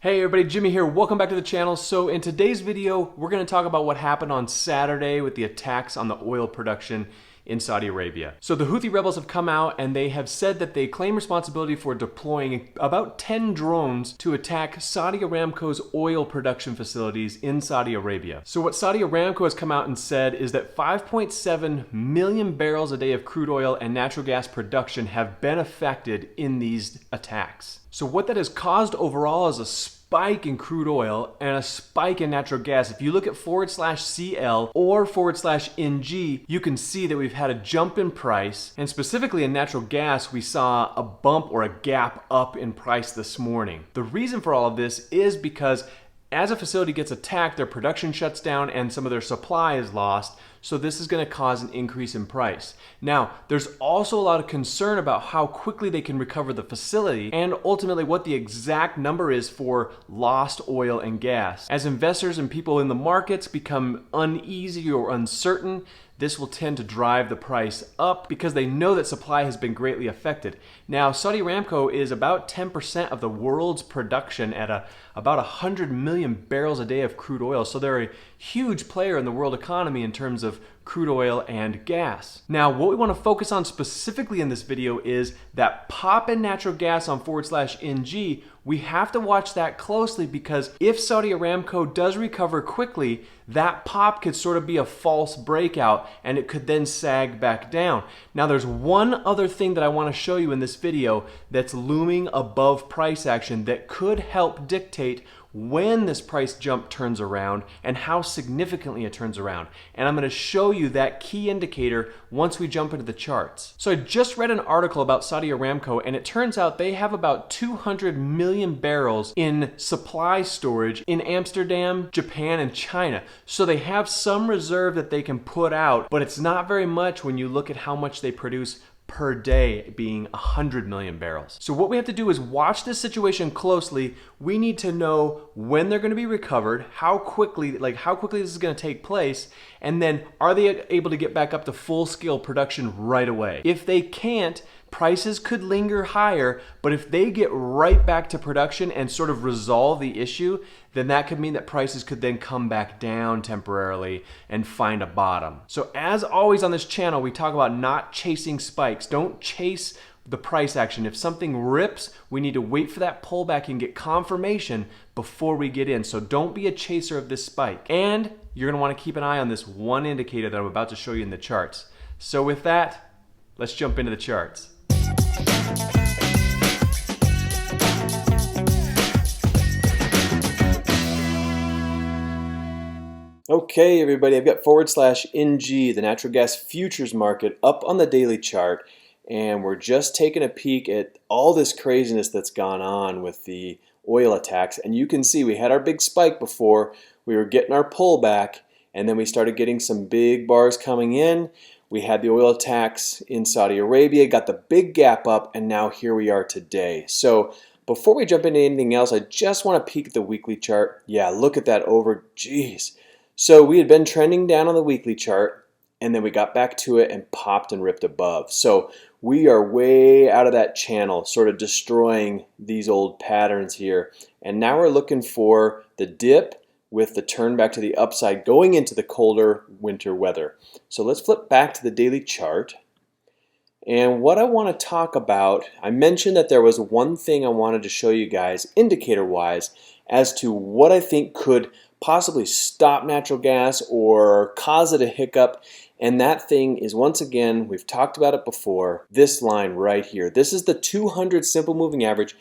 Hey everybody, Jimmy here. Welcome back to the channel. So in today's video, we're going to talk about what happened on Saturday with the attacks on the oil production in Saudi Arabia. So the Houthi rebels have come out and they have said that they claim responsibility for deploying about 10 drones to attack Saudi Aramco's oil production facilities in Saudi Arabia. So what Saudi Aramco has come out and said is that 5.7 million barrels a day of crude oil and natural gas production have been affected in these attacks. So what that has caused overall is a spike in crude oil and a spike in natural gas. If you look at /CL or /NG, you can see that we've had a jump in price, and specifically in natural gas, we saw a bump or a gap up in price this morning. The reason for all of this is because as a facility gets attacked, their production shuts down and some of their supply is lost. So this is going to cause an increase in price. Now, there's also a lot of concern about how quickly they can recover the facility and ultimately what the exact number is for lost oil and gas. As investors and people in the markets become uneasy or uncertain, this will tend to drive the price up because they know that supply has been greatly affected. Now, Saudi Aramco is about 10% of the world's production at about 100 million barrels a day of crude oil. So they're a huge player in the world economy in terms of crude oil and gas. Now, what we want to focus on specifically in this video is that pop in natural gas on /NG. We have to watch that closely because if Saudi Aramco does recover quickly, that pop could sort of be a false breakout and it could then sag back down. Now, there's one other thing that I want to show you in this video that's looming above price action that could help dictate when this price jump turns around and how significantly it turns around. And I'm going to show you that key indicator once we jump into the charts. So I just read an article about Saudi Aramco and it turns out they have about 200 million barrels in supply storage in Amsterdam, Japan, and China. So they have some reserve that they can put out, but it's not very much when you look at how much they produce per day, being 100 million barrels. So what we have to do is watch this situation closely. We need to know when they're going to be recovered, how quickly this is going to take place, and then are they able to get back up to full-scale production right away? If they can't, prices could linger higher, but if they get right back to production and sort of resolve the issue, then that could mean that prices could then come back down temporarily and find a bottom. So as always on this channel, we talk about not chasing spikes. Don't chase the price action. If something rips, we need to wait for that pullback and get confirmation before we get in. So don't be a chaser of this spike. And you're going to want to keep an eye on this one indicator that I'm about to show you in the charts. So with that, let's jump into the charts. Okay, everybody, I've got /NG, the natural gas futures market, up on the daily chart, and we're just taking a peek at all this craziness that's gone on with the oil attacks. And you can see we had our big spike before, we were getting our pullback, and then we started getting some big bars coming in. We had the oil attacks in Saudi Arabia, got the big gap up, and now here we are today. So before we jump into anything else, I just want to peek at the weekly chart. Yeah, look at that over, geez. So we had been trending down on the weekly chart, and then we got back to it and popped and ripped above. So we are way out of that channel, sort of destroying these old patterns here. And now we're looking for the dip with the turn back to the upside going into the colder winter weather. So let's flip back to the daily chart. And what I want to talk about, I mentioned that there was one thing I wanted to show you guys indicator-wise as to what I think could possibly stop natural gas or cause it a hiccup. And that thing is, once again, we've talked about it before, this line right here. This is the 200 simple moving average.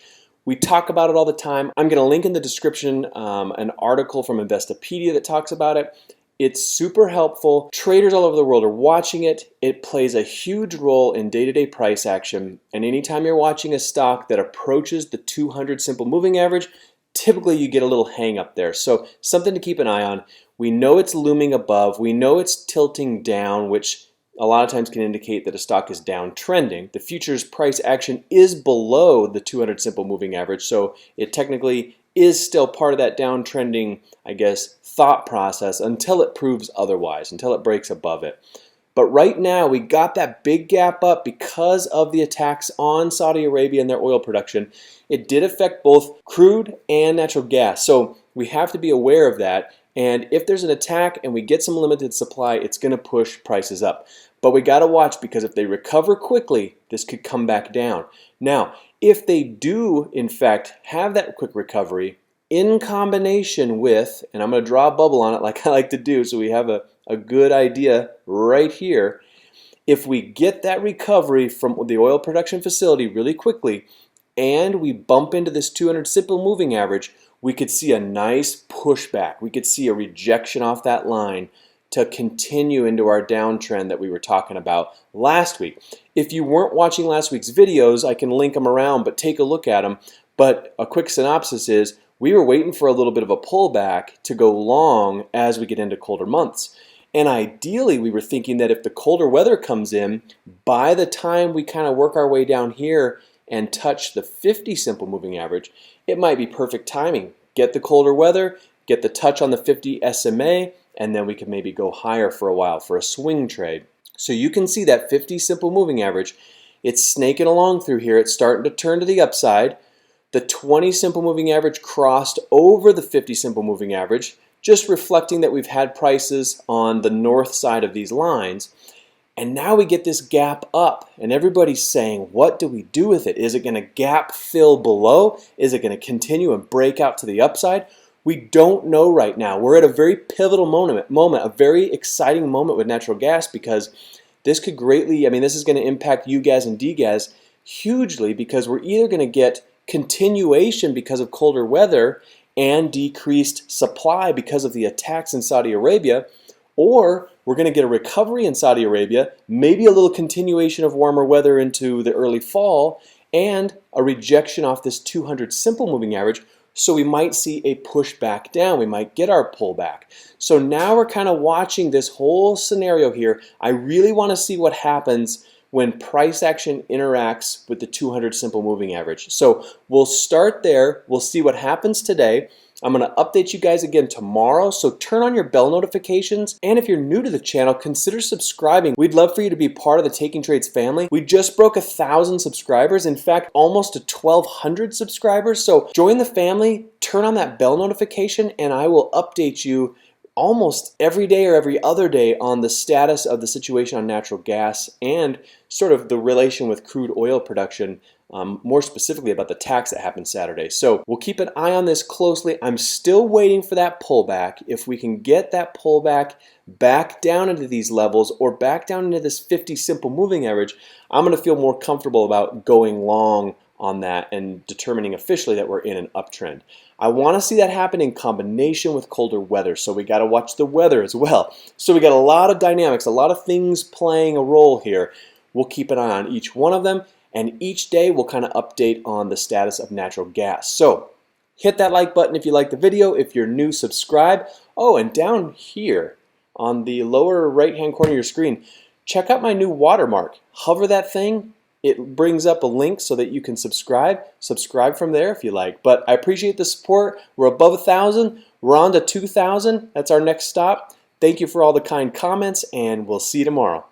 We talk about it all the time. I'm going to link in the description an article from Investopedia that talks about it. It's super helpful. Traders all over the world are watching it. It plays a huge role in day-to-day price action. And anytime you're watching a stock that approaches the 200 simple moving average, typically you get a little hang up there. So something to keep an eye on. We know it's looming above. We know it's tilting down, which a lot of times can indicate that a stock is downtrending. The futures price action is below the 200 simple moving average, so it technically is still part of that downtrending, I guess, thought process until it proves otherwise, until it breaks above it. But right now we got that big gap up because of the attacks on Saudi Arabia and their oil production. It did affect both crude and natural gas. So we have to be aware of that. And if there's an attack and we get some limited supply, it's going to push prices up. But we got to watch, because if they recover quickly, this could come back down. Now, if they do, in fact, have that quick recovery in combination with, and I'm going to draw a bubble on it like I like to do so we have a good idea right here. If we get that recovery from the oil production facility really quickly and we bump into this 200 simple moving average, we could see a nice pushback. We could see a rejection off that line to continue into our downtrend that we were talking about last week. If you weren't watching last week's videos, I can link them around, but take a look at them. But a quick synopsis is we were waiting for a little bit of a pullback to go long as we get into colder months. And ideally, we were thinking that if the colder weather comes in, by the time we kind of work our way down here and touch the 50 simple moving average, it might be perfect timing. Get the colder weather, get the touch on the 50 SMA, and then we can maybe go higher for a while for a swing trade. So you can see that 50 simple moving average, it's snaking along through here. It's starting to turn to the upside. The 20 simple moving average crossed over the 50 simple moving average, just reflecting that we've had prices on the north side of these lines. And now we get this gap up, and everybody's saying, what do we do with it? Is it going to gap fill below? Is it going to continue and break out to the upside? We don't know right now. We're at a very pivotal moment, a very exciting moment with natural gas, because this could greatly, this is going to impact UGAZ and DGAZ hugely, because we're either going to get continuation because of colder weather and decreased supply because of the attacks in Saudi Arabia, or we're going to get a recovery in Saudi Arabia, maybe a little continuation of warmer weather into the early fall, and a rejection off this 200 simple moving average. So we might see a push back down. We might get our pullback. So now we're kind of watching this whole scenario here. I really want to see what happens when price action interacts with the 200 simple moving average. So we'll start there. We'll see what happens today. I'm going to update you guys again tomorrow, so turn on your bell notifications. And if you're new to the channel, consider subscribing. We'd love for you to be part of the Taking Trades family. We just broke 1,000 subscribers. In fact, almost to 1,200 subscribers. So join the family, turn on that bell notification, and I will update you almost every day or every other day on the status of the situation on natural gas and sort of the relation with crude oil production, more specifically about the tax that happened Saturday. So we'll keep an eye on this closely. I'm still waiting for that pullback. If we can get that pullback back down into these levels or back down into this 50 simple moving average, I'm going to feel more comfortable about going long on that and determining officially that we're in an uptrend. I want to see that happen in combination with colder weather, so we got to watch the weather as well. So we got a lot of dynamics, a lot of things playing a role here. We'll keep an eye on each one of them, and each day we'll kind of update on the status of natural gas. So hit that like button if you like the video. If you're new, subscribe. Oh, and down here on the lower right hand corner of your screen, check out my new watermark. Hover that thing. It brings up a link so that you can subscribe. Subscribe from there if you like. But I appreciate the support. We're above 1,000. We're on to 2,000. That's our next stop. Thank you for all the kind comments, and we'll see you tomorrow.